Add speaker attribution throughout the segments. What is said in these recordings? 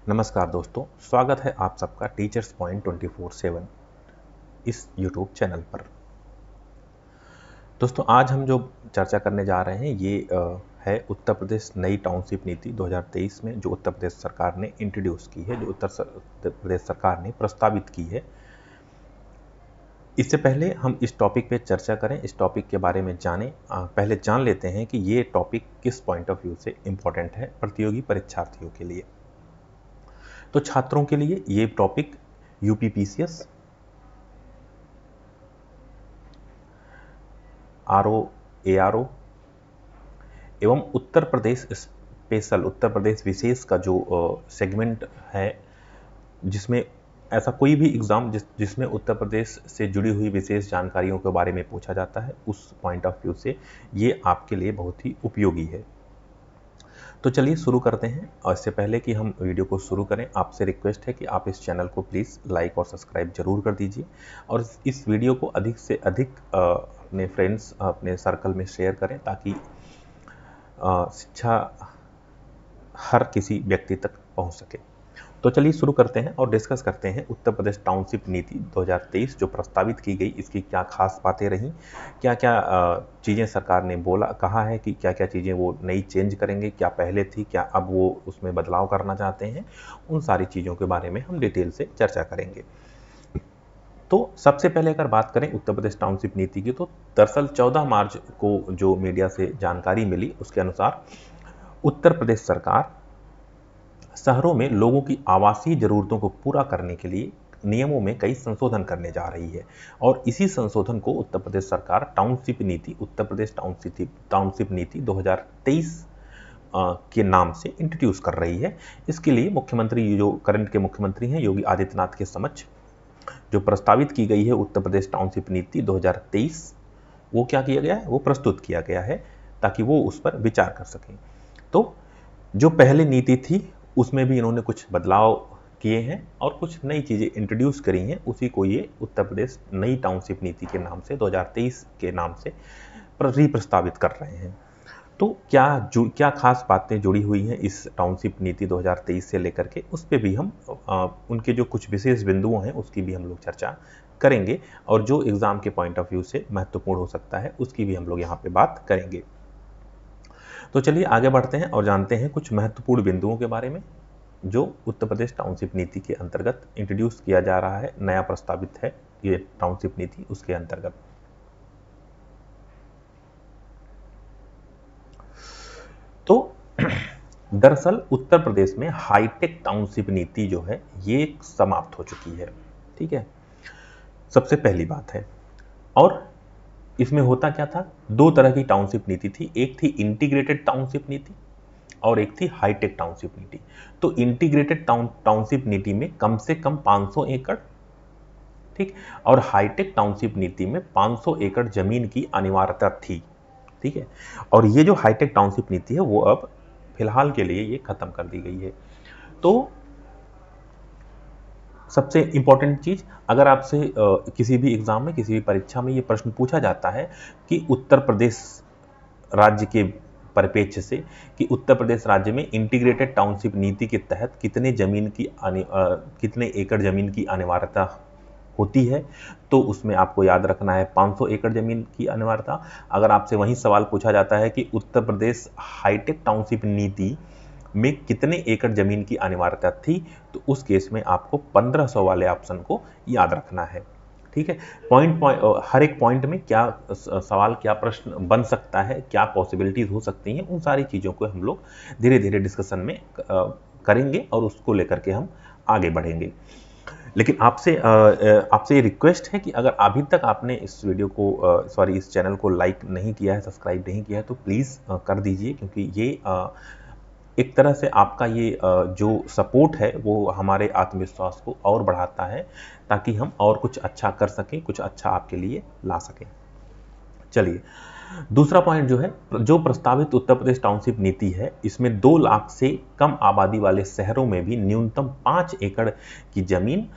Speaker 1: नमस्कार दोस्तों, स्वागत है आप सबका टीचर्स पॉइंट 24/7 इस यूट्यूब चैनल पर। दोस्तों आज हम जो चर्चा करने जा रहे हैं ये है उत्तर प्रदेश नई टाउनशिप नीति 2023 में जो उत्तर प्रदेश सरकार ने इंट्रोड्यूस की है, जो उत्तर प्रदेश सरकार ने प्रस्तावित की है। इससे पहले हम इस टॉपिक पे चर्चा करें, इस टॉपिक के बारे में जानें, पहले जान लेते हैं कि ये टॉपिक किस पॉइंट ऑफ व्यू से इम्पोर्टेंट है प्रतियोगी परीक्षार्थियों के लिए। तो छात्रों के लिए ये टॉपिक यूपीपीसीएस, आरओ, एआरओ एवं उत्तर प्रदेश स्पेशल, उत्तर प्रदेश विशेष का जो सेगमेंट है, जिसमें ऐसा कोई भी एग्ज़ाम जिसमें उत्तर प्रदेश से जुड़ी हुई विशेष जानकारियों के बारे में पूछा जाता है, उस पॉइंट ऑफ व्यू से ये आपके लिए बहुत ही उपयोगी है। तो चलिए शुरू करते हैं। और इससे पहले कि हम वीडियो को शुरू करें, आपसे रिक्वेस्ट है कि आप इस चैनल को प्लीज़ लाइक और सब्सक्राइब जरूर कर दीजिए और इस वीडियो को अधिक से अधिक अपने फ्रेंड्स, अपने सर्कल में शेयर करें ताकि शिक्षा हर किसी व्यक्ति तक पहुंच सके। तो चलिए शुरू करते हैं और डिस्कस करते हैं उत्तर प्रदेश टाउनशिप नीति 2023 जो प्रस्तावित की गई, इसकी क्या खास बातें रहीं, क्या क्या चीज़ें सरकार ने कहा है कि क्या क्या चीज़ें वो नई चेंज करेंगे, क्या पहले थी, क्या अब वो उसमें बदलाव करना चाहते हैं, उन सारी चीज़ों के बारे में हम डिटेल से चर्चा करेंगे। तो सबसे पहले अगर बात करें उत्तर प्रदेश टाउनशिप नीति की, तो दरअसल 14 मार्च को जो मीडिया से जानकारी मिली उसके अनुसार उत्तर प्रदेश सरकार शहरों में लोगों की आवासीय जरूरतों को पूरा करने के लिए नियमों में कई संशोधन करने जा रही है और इसी संशोधन को उत्तर प्रदेश सरकार टाउनशिप नीति, उत्तर प्रदेश टाउनशिप नीति 2023 के नाम से इंट्रोड्यूस कर रही है। इसके लिए मुख्यमंत्री, जो करंट के मुख्यमंत्री हैं योगी आदित्यनाथ के समक्ष जो प्रस्तावित की गई है उत्तर प्रदेश टाउनशिप नीति 2023, वो क्या किया गया है, वो प्रस्तुत किया गया है ताकि वो उस पर विचार कर सकें। तो जो पहले नीति थी उसमें भी इन्होंने कुछ बदलाव किए हैं और कुछ नई चीज़ें इंट्रोड्यूस करी हैं, उसी को ये उत्तर प्रदेश नई टाउनशिप नीति के नाम से 2023 के नाम से प्रस्तावित कर रहे हैं। तो क्या खास बातें जुड़ी हुई हैं इस टाउनशिप नीति 2023 से लेकर के, उस पर भी हम उनके जो कुछ विशेष बिंदुओं हैं उसकी भी हम लोग चर्चा करेंगे और जो एग्ज़ाम के पॉइंट ऑफ व्यू से महत्वपूर्ण हो सकता है उसकी भी हम लोग यहाँ पे बात करेंगे। तो चलिए आगे बढ़ते हैं और जानते हैं कुछ महत्वपूर्ण बिंदुओं के बारे में जो उत्तर प्रदेश टाउनशिप नीति के अंतर्गत इंट्रोड्यूस किया जा रहा है, नया प्रस्तावित है ये टाउनशिप नीति उसके अंतर्गत। तो दरअसल उत्तर प्रदेश में हाईटेक टाउनशिप नीति जो है ये समाप्त हो चुकी है, ठीक है, सबसे पहली बात है। और इसमें होता क्या था, दो तरह की टाउनशिप नीति थी, एक थी इंटीग्रेटेड टाउनशिप नीति और एक थी हाईटेक टाउनशिप नीति। तो इंटीग्रेटेड टाउनशिप नीति में कम से कम 500 एकड़, ठीक, और हाईटेक टाउनशिप नीति में 500 एकड़ जमीन की अनिवार्यता थी, ठीक है। और ये जो हाईटेक टाउनशिप नीति है वो अब फिलहाल के लिए ये खत्म कर दी गई है। तो सबसे इंपॉर्टेंट चीज, अगर आपसे किसी भी एग्जाम में, किसी भी परीक्षा में ये प्रश्न पूछा जाता है कि उत्तर प्रदेश राज्य के परिप्रेक्ष्य से कि उत्तर प्रदेश राज्य में इंटीग्रेटेड टाउनशिप नीति के तहत कितने एकड़ जमीन की अनिवार्यता होती है, तो उसमें आपको याद रखना है 500 एकड़ जमीन की अनिवार्यता। अगर आपसे वही सवाल पूछा जाता है कि उत्तर प्रदेश हाईटेक टाउनशिप नीति में कितने एकड़ जमीन की अनिवार्यता थी, तो उस केस में आपको 1500 वाले ऑप्शन को याद रखना है, ठीक है। हर एक पॉइंट में क्या सवाल, क्या प्रश्न बन सकता है, क्या पॉसिबिलिटीज हो सकती हैं, उन सारी चीज़ों को हम लोग धीरे धीरे डिस्कशन में करेंगे और उसको लेकर के हम आगे बढ़ेंगे। लेकिन आपसे ये रिक्वेस्ट है कि अगर अभी तक आपने इस वीडियो को इस चैनल को लाइक नहीं किया है, सब्सक्राइब नहीं किया है, तो प्लीज़ कर दीजिए, क्योंकि ये एक तरह से आपका ये जो सपोर्ट है वो हमारे आत्मविश्वास को और बढ़ाता है ताकि हम और कुछ अच्छा कर सकें, कुछ अच्छा आपके लिए ला सकें। चलिए दूसरा पॉइंट जो है, जो प्रस्तावित उत्तर प्रदेश टाउनशिप नीति है, इसमें 2 लाख से कम आबादी वाले शहरों में भी न्यूनतम 5 एकड़ की जमीन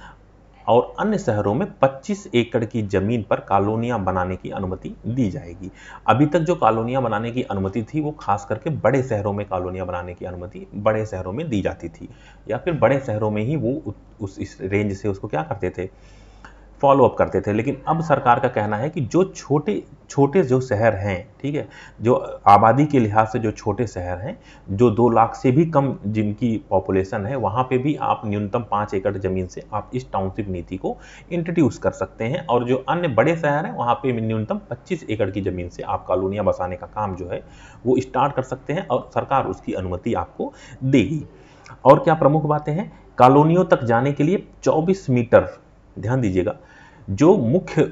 Speaker 1: और अन्य शहरों में 25 एकड़ की जमीन पर कॉलोनियां बनाने की अनुमति दी जाएगी। अभी तक जो कॉलोनियां बनाने की अनुमति थी वो खास करके बड़े शहरों में कॉलोनियां बनाने की अनुमति बड़े शहरों में दी जाती थी, या फिर बड़े शहरों में ही वो उस इस रेंज से उसको क्या करते थे, फॉलो अप करते थे। लेकिन अब सरकार का कहना है कि जो छोटे छोटे जो शहर हैं, ठीक है, जो आबादी के लिहाज से जो छोटे शहर हैं, जो 2 लाख से भी कम जिनकी पॉपुलेशन है, वहाँ पे भी आप न्यूनतम 5 एकड़ ज़मीन से आप इस टाउनशिप नीति को इंट्रोड्यूस कर सकते हैं। और जो अन्य बड़े शहर हैं, वहाँ पे न्यूनतम 25 एकड़ की ज़मीन से आप कॉलोनियाँ बसाने का काम जो है वो स्टार्ट कर सकते हैं, और सरकार उसकी अनुमति आपको देगी। और क्या प्रमुख बातें हैं, कॉलोनियों तक जाने के लिए 24 मीटर, ध्यान दीजिएगा, जो मुख्य,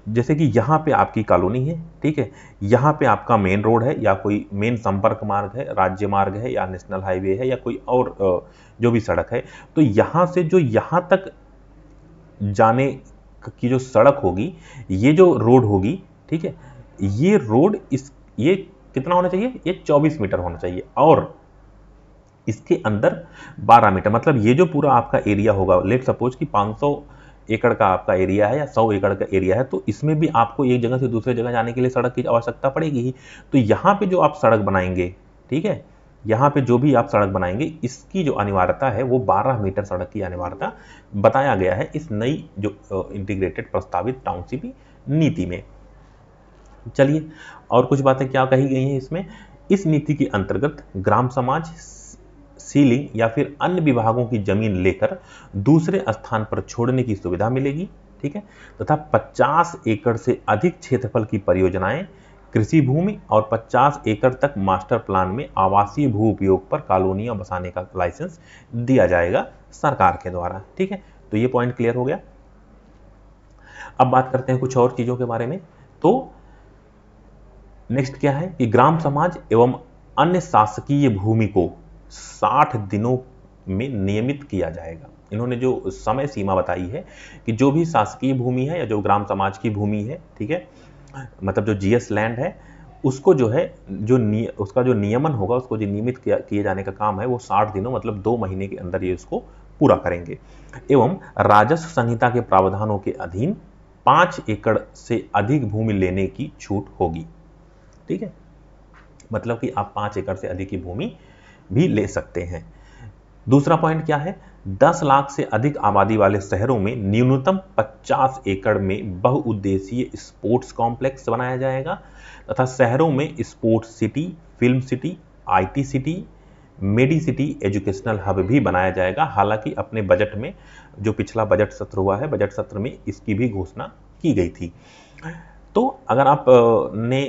Speaker 1: जैसे कि यहाँ पे आपकी कॉलोनी है, ठीक है, यहाँ पे आपका मेन रोड है या कोई मेन संपर्क मार्ग है, राज्य मार्ग है या नेशनल हाईवे है या कोई और जो भी सड़क है, तो यहाँ से जो यहाँ तक जाने की जो सड़क होगी, ये जो रोड होगी, ठीक है, ये रोड ये कितना होना चाहिए, ये 24 मीटर होना चाहिए, और इसके अंदर 12 मीटर, मतलब ये जो पूरा आपका एरिया होगा, लेट सपोज कि 500 एकड़ का आपका एरिया है या 100 एकड़ का एरिया है, तो इसमें भी आपको एक जगह से दूसरे जगह जाने के लिए सड़क की आवश्यकता पड़ेगी ही। तो यहाँ पे जो आप सड़क बनाएंगे, ठीक है, यहाँ पे जो भी आप सड़क बनाएंगे, इसकी जो अनिवार्यता है वो 12 मीटर सड़क की अनिवार्यता बताया गया है इस नई जो इंटीग्रेटेड प्रस्तावित टाउनशिप नीति में। चलिए, और कुछ बातें क्या कही गई हैं इसमें। इस नीति के अंतर्गत ग्राम समाज सीलिंग या फिर अन्य विभागों की जमीन लेकर दूसरे स्थान पर छोड़ने की सुविधा मिलेगी, ठीक है, तथा 50 एकड़ से अधिक क्षेत्रफल की परियोजनाएं, कृषि भूमि और 50 एकड़ तक मास्टर प्लान में आवासीय भू उपयोग पर कॉलोनियां बसाने का लाइसेंस दिया जाएगा सरकार के द्वारा, ठीक है। तो ये पॉइंट क्लियर हो गया। अब बात करते हैं कुछ और चीजों के बारे में। तो नेक्स्ट क्या है कि ग्राम समाज एवं अन्य शासकीय भूमि को 60 दिनों में नियमित किया जाएगा। इन्होंने जो समय सीमा बताई है कि जो भी शासकीय भूमि है या जो ग्राम समाज की भूमि है, ठीक है, मतलब जो जीएस लैंड है, उसको जो है उसका जो नियमन होगा, उसको जो नियमित किए जाने का काम है वो 60 दिनों मतलब 2 महीने के अंदर ये इसको पूरा करेंगे। एवं राजस्व संहिता के प्रावधानों के अधीन 5 एकड़ से अधिक भूमि लेने की छूट होगी, ठीक है, मतलब कि आप 5 एकड़ से अधिक की भूमि भी ले सकते हैं। दूसरा पॉइंट क्या है, 10 लाख से अधिक आबादी वाले शहरों में न्यूनतम 50 एकड़ में बहुउद्देशीय स्पोर्ट्स कॉम्प्लेक्स बनाया जाएगा तथा शहरों में sports city, film city, IT city, medi city, educational hub भी बनाया जाएगा। हालांकि अपने बजट में, जो पिछला बजट सत्र हुआ है, बजट सत्र में इसकी भी घोषणा की गई थी। तो अगर आप ने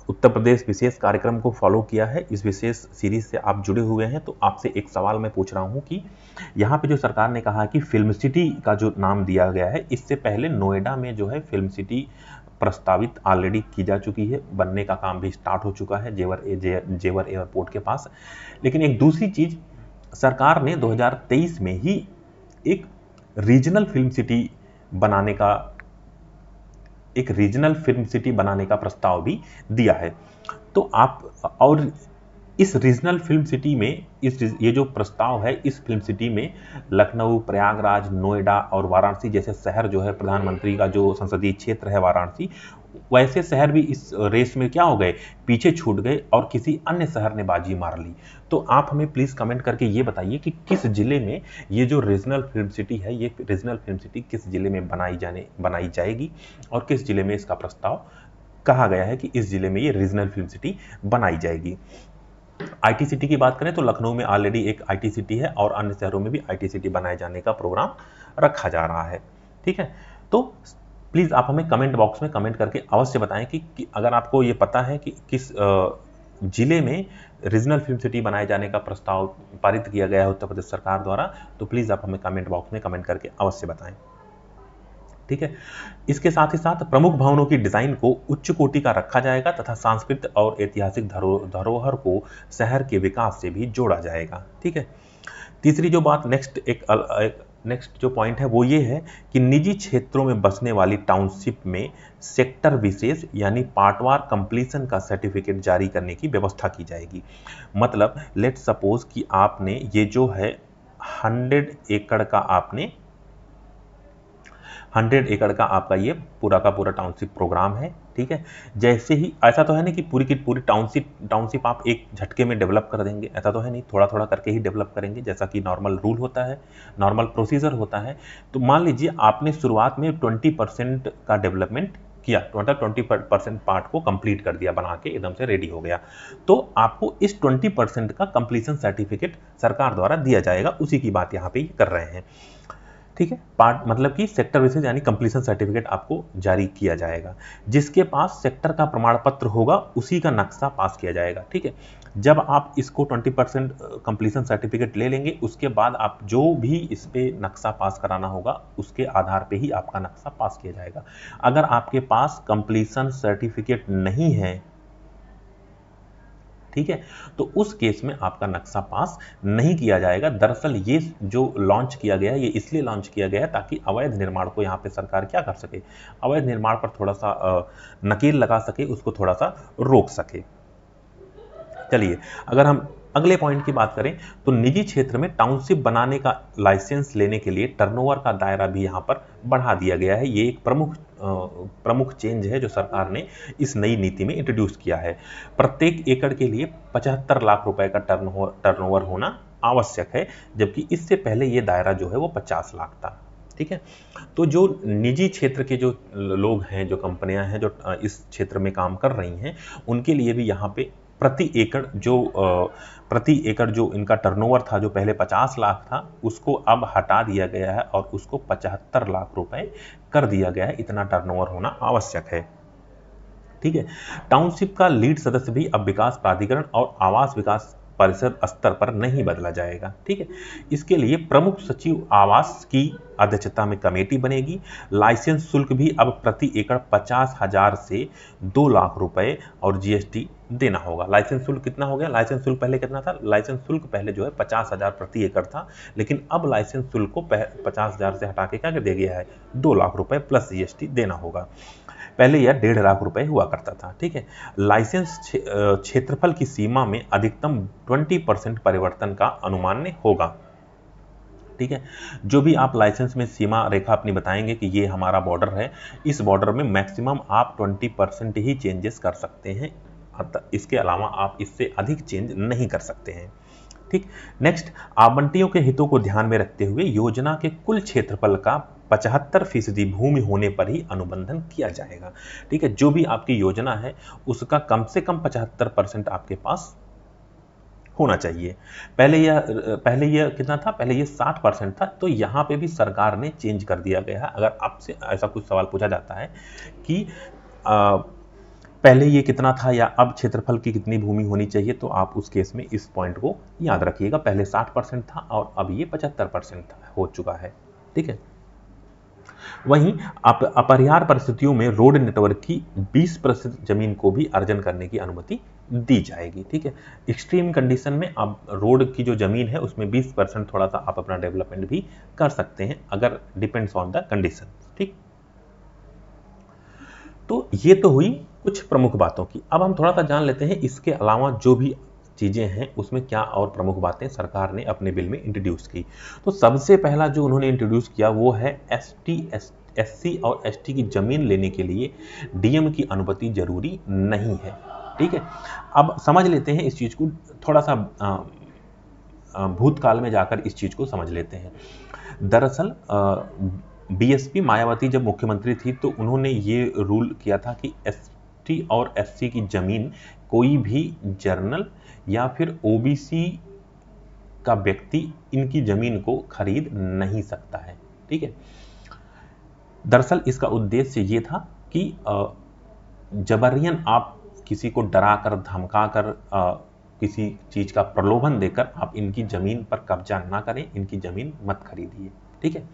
Speaker 1: उत्तर प्रदेश विशेष कार्यक्रम को फॉलो किया है, इस विशेष सीरीज से आप जुड़े हुए हैं, तो आपसे एक सवाल मैं पूछ रहा हूं कि यहाँ पे जो सरकार ने कहा कि फिल्म सिटी का जो नाम दिया गया है, इससे पहले नोएडा में जो है फिल्म सिटी प्रस्तावित ऑलरेडी की जा चुकी है, बनने का काम भी स्टार्ट हो चुका है जेवर एयरपोर्ट के पास। लेकिन एक दूसरी चीज, सरकार ने 2023 में ही एक रीजनल फिल्म सिटी बनाने का प्रस्ताव भी दिया है। तो आप, और इस रीजनल फिल्म सिटी में ये जो प्रस्ताव है, इस फिल्म सिटी में लखनऊ, प्रयागराज, नोएडा और वाराणसी जैसे शहर जो है, प्रधानमंत्री का जो संसदीय क्षेत्र है वाराणसी, वैसे शहर भी इस रेस में क्या हो गए, पीछे छूट गए और किसी अन्य शहर ने बाजी मार ली। तो आप हमें प्लीज कमेंट करके ये बताइए कि किस जिले में ये जो रीजनल फिल्म सिटी है, ये रीजनल फिल्म सिटी किस जिले में बनाई जाएगी, और किस जिले में इसका प्रस्ताव कहा गया है कि इस जिले में ये रीजनल फिल्म सिटी बनाई जाएगी। आईटी सिटी की बात करें तो लखनऊ में ऑलरेडी एक आईटी सिटी है और अन्य शहरों में भी आईटी सिटी बनाए जाने का प्रोग्राम रखा जा रहा है, ठीक है। तो प्लीज आप हमें कमेंट बॉक्स में कमेंट करके अवश्य बताएं कि अगर आपको ये पता है कि किस जिले में रीजनल फिल्म सिटी बनाए जाने का प्रस्ताव पारित किया गया है उत्तर प्रदेश सरकार द्वारा, तो प्लीज आप हमें कमेंट बॉक्स में कमेंट करके अवश्य बताएं, ठीक है। इसके साथ ही साथ प्रमुख भवनों की डिजाइन को उच्च कोटि का रखा जाएगा तथा सांस्कृतिक और ऐतिहासिक धरोहर को शहर के विकास से भी जोड़ा जाएगा, ठीक है। तीसरी जो बात, नेक्स्ट जो पॉइंट है वो ये है कि निजी क्षेत्रों में बसने वाली टाउनशिप में सेक्टर विशेष यानी पार्टवार कंप्लीशन का सर्टिफिकेट जारी करने की व्यवस्था की जाएगी। मतलब लेट सपोज कि आपने ये जो है 100 एकड़ का आपने 100 एकड़ का आपका ये पूरा का पूरा टाउनशिप प्रोग्राम है। ठीक है, जैसे ही, ऐसा तो है नहीं कि पूरी की पूरी टाउनशिप आप एक झटके में डेवलप कर देंगे, ऐसा तो है नहीं, थोड़ा थोड़ा करके ही डेवलप करेंगे, जैसा कि नॉर्मल रूल होता है, नॉर्मल प्रोसीजर होता है। तो मान लीजिए आपने शुरुआत में 20% का डेवलपमेंट किया, टोटल 20% पार्ट को कंप्लीट कर दिया, बना के एकदम से रेडी हो गया, तो आपको इस 20% का कंप्लीशन सर्टिफिकेट सरकार द्वारा दिया जाएगा, उसी की बात यहाँ पे कर रहे हैं। ठीक है, पार्ट मतलब कि सेक्टर बेसिस यानी कंप्लीशन सर्टिफिकेट आपको जारी किया जाएगा। जिसके पास सेक्टर का प्रमाण पत्र होगा उसी का नक्शा पास किया जाएगा। ठीक है, जब आप इसको 20% कंप्लीशन सर्टिफिकेट ले लेंगे, उसके बाद आप जो भी इस पे नक्शा पास कराना होगा उसके आधार पे ही आपका नक्शा पास किया जाएगा। अगर आपके पास कंप्लीशन सर्टिफिकेट नहीं है, ठीक है, तो उस केस में आपका नक्शा पास नहीं किया जाएगा। दरअसल ये जो लॉन्च किया गया है, ये इसलिए लॉन्च किया गया है ताकि अवैध निर्माण को यहाँ पे सरकार क्या कर सके, अवैध निर्माण पर थोड़ा सा नकेल लगा सके, उसको थोड़ा सा रोक सके। चलिए, अगर हम अगले पॉइंट की बात करें तो निजी क्षेत्र में टाउनशिप बनाने का लाइसेंस लेने के लिए टर्नओवर का दायरा भी यहाँ पर बढ़ा दिया गया है। ये एक प्रमुख चेंज है जो सरकार ने इस नई नीति में इंट्रोड्यूस किया है। प्रत्येक एकड़ के लिए 75 लाख रुपए का टर्नओवर होना आवश्यक है, जबकि इससे पहले ये दायरा जो है वो 50 लाख था। ठीक है, तो जो निजी क्षेत्र के जो लोग हैं, जो कंपनियां हैं जो इस क्षेत्र में काम कर रही हैं, उनके लिए भी यहाँ पे प्रति एकड़ जो इनका टर्नओवर था, जो पहले 50 लाख था, उसको अब हटा दिया गया है और उसको 75 लाख रुपए कर दिया गया है। इतना टर्नओवर होना आवश्यक है। ठीक है, टाउनशिप का लीड सदस्य भी अब विकास प्राधिकरण और आवास विकास परिषद स्तर पर नहीं बदला जाएगा। ठीक है, इसके लिए प्रमुख सचिव आवास की अध्यक्षता में कमेटी बनेगी। लाइसेंस शुल्क भी अब प्रति एकड़ 50,000 से 2 लाख रुपए और जीएसटी देना होगा। लाइसेंस शुल्क कितना हो गया? लाइसेंस शुल्क पहले कितना था? लाइसेंस शुल्क पहले जो है 50,000 प्रति एकड़ था, लेकिन अब लाइसेंस शुल्क को 50,000 से हटा के क्या कर दिया गया है? 2 लाख रुपए प्लस जीएसटी देना होगा। पहले यह 1.5 लाख रुपए हुआ करता था। ठीक है, लाइसेंस क्षेत्रफल की सीमा में अधिकतम 20% परिवर्तन का अनुमान्य होगा। ठीक है, जो भी आप लाइसेंस में सीमा रेखा अपनी बताएंगे कि ये हमारा बॉर्डर है, इस बॉर्डर में मैक्सिमम आप 20% ही चेंजेस कर सकते हैं, इसके अलावा आप इससे अधिक चेंज नहीं कर सकते हैं। ठीक, नेक्स्ट, आवंटियों के हितों को ध्यान में रखते हुए योजना के कुल क्षेत्रफल का 75% भूमि होने पर ही अनुबंधन किया जाएगा। ठीक है, जो भी आपकी योजना है उसका कम से कम 75% आपके पास होना चाहिए। पहले यह कितना था? पहले यह 60% था, तो यहां पे भी सरकार ने चेंज कर दिया गया है। अगर आपसे ऐसा कुछ सवाल पूछा जाता है कि पहले ये कितना था या अब क्षेत्रफल की कितनी भूमि होनी चाहिए, तो आप उस केस में इस पॉइंट को याद रखिएगा। पहले 60% था और अब ये 75% हो चुका है। ठीक है, वहीं अपरिहार्य परिस्थितियों में रोड नेटवर्क की 20% जमीन को भी अर्जन करने की अनुमति दी जाएगी। ठीक है, एक्सट्रीम कंडीशन में अब रोड की जो जमीन है उसमें 20% थोड़ा सा आप अपना डेवलपमेंट भी कर सकते हैं, अगर डिपेंड्स ऑन द कंडीशन। ठीक, तो ये तो हुई कुछ प्रमुख बातों की। अब हम थोड़ा सा जान लेते हैं इसके अलावा जो भी चीजें हैं उसमें क्या और प्रमुख बातें सरकार ने अपने बिल में इंट्रोड्यूस की। तो सबसे पहला जो उन्होंने इंट्रोड्यूस किया वो है एससी और एसटी की जमीन लेने के लिए डीएम की अनुमति जरूरी नहीं है। ठीक है, अब समझ लेते हैं इस चीज को, थोड़ा सा भूतकाल में जाकर इस चीज को समझ लेते हैं। दरअसल बीएसपी मायावती जब मुख्यमंत्री थी तो उन्होंने ये रूल किया था कि एसटी और एससी की जमीन कोई भी जर्नल या फिर ओबीसी का व्यक्ति इनकी जमीन को खरीद नहीं सकता है। ठीक है, दरअसल इसका उद्देश्य ये था कि जबरियन आप किसी को डराकर धमकाकर किसी चीज का प्रलोभन देकर आप इनकी जमीन पर कब्जा ना करें, इनकी जमीन मत खरीदिए। ठीक है,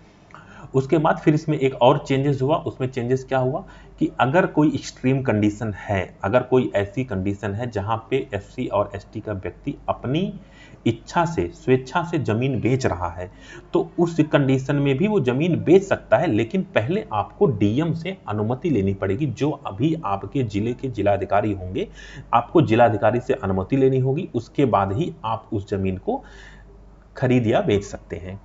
Speaker 1: उसके बाद फिर इसमें एक और चेंजेस हुआ। उसमें चेंजेस क्या हुआ कि अगर कोई एक्सट्रीम कंडीशन है, अगर कोई ऐसी कंडीशन है जहां पे एससी और एसटी का व्यक्ति अपनी इच्छा से, स्वेच्छा से जमीन बेच रहा है, तो उस कंडीशन में भी वो जमीन बेच सकता है, लेकिन पहले आपको डीएम से अनुमति लेनी पड़ेगी। जो अभी आपके जिले के जिलाधिकारी होंगे, आपको जिलाधिकारी से अनुमति लेनी होगी, उसके बाद ही आप उस जमीन को खरीद या बेच सकते हैं।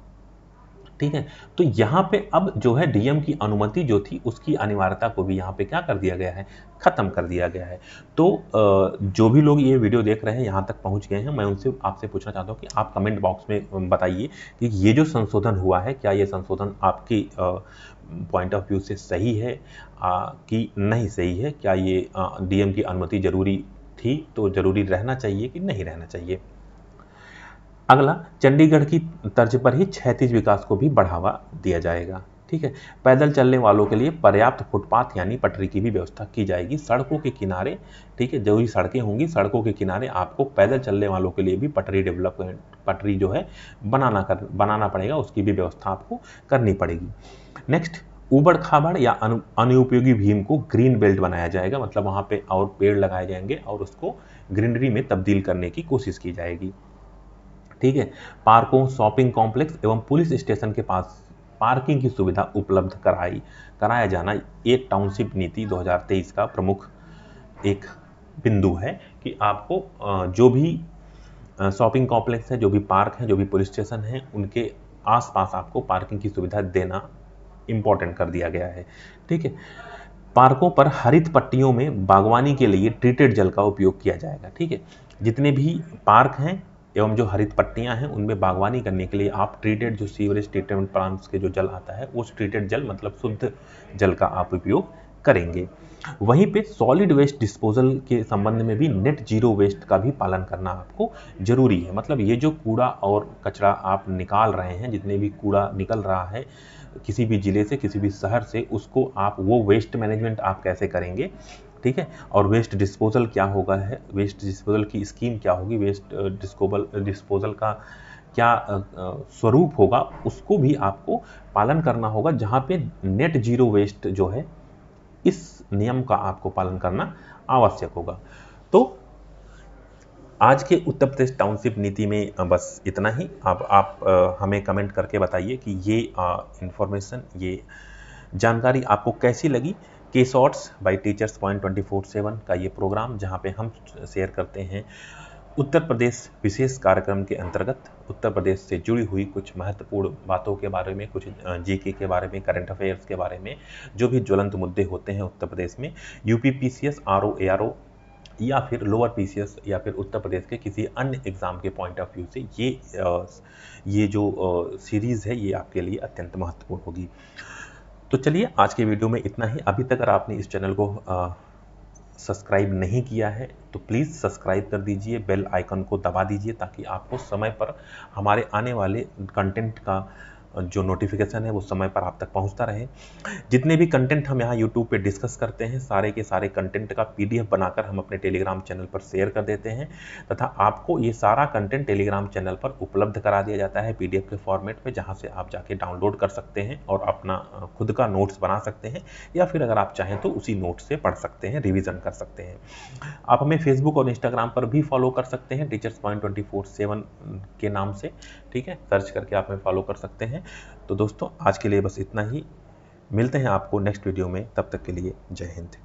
Speaker 1: ठीक है। तो यहाँ पे अब जो है डीएम की अनुमति जो थी उसकी अनिवार्यता को भी यहाँ पे क्या कर दिया गया है, खत्म कर दिया गया है। तो जो भी लोग ये वीडियो देख रहे हैं, यहाँ तक पहुँच गए हैं, मैं उनसे आपसे पूछना चाहता हूँ कि आप कमेंट बॉक्स में बताइए कि ये जो संशोधन हुआ है, क्या ये संशोधन आपकी पॉइंट ऑफ व्यू से सही है कि नहीं सही है? क्या ये डीएम की अनुमति जरूरी थी, तो जरूरी रहना चाहिए कि नहीं रहना चाहिए? अगला, चंडीगढ़ की तर्ज पर ही क्षैतिज विकास को भी बढ़ावा दिया जाएगा। ठीक है। पैदल चलने वालों के लिए पर्याप्त फुटपाथ यानी पटरी की भी व्यवस्था की जाएगी सड़कों के किनारे। ठीक है, जो भी सड़कें होंगी सड़कों के किनारे आपको पैदल चलने वालों के लिए भी पटरी जो है बनाना पड़ेगा, उसकी भी व्यवस्था आपको करनी पड़ेगी। नेक्स्ट, ऊबड़ खाबड़ या अनुपयोगी भीम को ग्रीन बेल्ट बनाया जाएगा, मतलब वहां पे और पेड़ लगाए जाएंगे और उसको ग्रीनरी में तब्दील करने की कोशिश की जाएगी। ठीक है। पार्कों, शॉपिंग कॉम्प्लेक्स एवं पुलिस स्टेशन के पास पार्किंग की सुविधा उपलब्ध कराया जाना एक टाउनशिप नीति 2023 का प्रमुख एक बिंदु है कि आपको जो भी शॉपिंग कॉम्प्लेक्स है, जो भी पार्क है, जो भी पुलिस स्टेशन है, उनके आसपास आपको पार्किंग की सुविधा देना इंपॉर्टेंट कर दिया गया है। ठीक है। पार्कों पर हरित पट्टियों में बागवानी के लिए ट्रीटेड जल का उपयोग किया जाएगा। ठीक है। जितने भी पार्क हैं एवं जो हरित पट्टियां हैं उनमें बागवानी करने के लिए आप ट्रीटेड जो सीवरेज ट्रीटमेंट प्लांट्स के जो जल आता है उस ट्रीटेड जल मतलब शुद्ध जल का आप उपयोग करेंगे। वहीं पे सॉलिड वेस्ट डिस्पोजल के संबंध में भी नेट जीरो वेस्ट का भी पालन करना आपको जरूरी है। मतलब ये जो कूड़ा और कचरा आप निकाल रहे हैं, जितने भी कूड़ा निकल रहा है किसी भी जिले से, किसी भी शहर से, उसको आप वो वेस्ट मैनेजमेंट आप कैसे करेंगे। ठीक है। और वेस्ट डिस्पोजल क्या होगा है, वेस्ट डिस्पोजल की स्कीम क्या होगी, वेस्ट डिस्पोजल का क्या स्वरूप होगा, उसको भी आपको पालन करना होगा, जहां पे नेट जीरो वेस्ट जो है इस नियम का आपको पालन करना आवश्यक होगा। तो आज के उत्तर प्रदेश टाउनशिप नीति में बस इतना ही। अब आप हमें कमेंट करके बताइए कि ये इंफॉर्मेशन, ये जानकारी आपको कैसी लगी। के शॉर्ट्स बाय टीचर्स पॉइंट 24/7 का ये प्रोग्राम, जहाँ पे हम शेयर करते हैं उत्तर प्रदेश विशेष कार्यक्रम के अंतर्गत उत्तर प्रदेश से जुड़ी हुई कुछ महत्वपूर्ण बातों के बारे में, कुछ जीके के बारे में, करंट अफेयर्स के बारे में, जो भी ज्वलंत मुद्दे होते हैं उत्तर प्रदेश में, यूपी पीसीएस, आरओ, एआरओ या फिर लोअर पीसीएस या फिर उत्तर प्रदेश के किसी अन्य एग्जाम के पॉइंट ऑफ व्यू से ये जो सीरीज़ है ये आपके लिए अत्यंत महत्वपूर्ण होगी। तो चलिए, आज के वीडियो में इतना ही। अभी तक अगर आपने इस चैनल को सब्सक्राइब नहीं किया है तो प्लीज़ सब्सक्राइब कर दीजिए, बेल आइकन को दबा दीजिए, ताकि आपको समय पर हमारे आने वाले कंटेंट का जो नोटिफिकेशन है वो समय पर आप तक पहुंचता रहे। जितने भी कंटेंट हम यहाँ यूट्यूब पे डिस्कस करते हैं, सारे के सारे कंटेंट का पीडीएफ बनाकर हम अपने टेलीग्राम चैनल पर शेयर कर देते हैं, तथा आपको ये सारा कंटेंट टेलीग्राम चैनल पर उपलब्ध करा दिया जाता है पीडीएफ के फॉर्मेट में, जहाँ से आप जाके डाउनलोड कर सकते हैं और अपना खुद का नोट्स बना सकते हैं, या फिर अगर आप चाहें तो उसी नोट्स से पढ़ सकते हैं, रिविजन कर सकते हैं। आप हमें फेसबुक और इंस्टाग्राम पर भी फॉलो कर सकते हैं टीचर्स पॉइंट 24/7 के नाम से। ठीक है, सर्च करके आप हमें फॉलो कर सकते हैं। तो दोस्तों, आज के लिए बस इतना ही। मिलते हैं आपको नेक्स्ट वीडियो में, तब तक के लिए जय हिंद।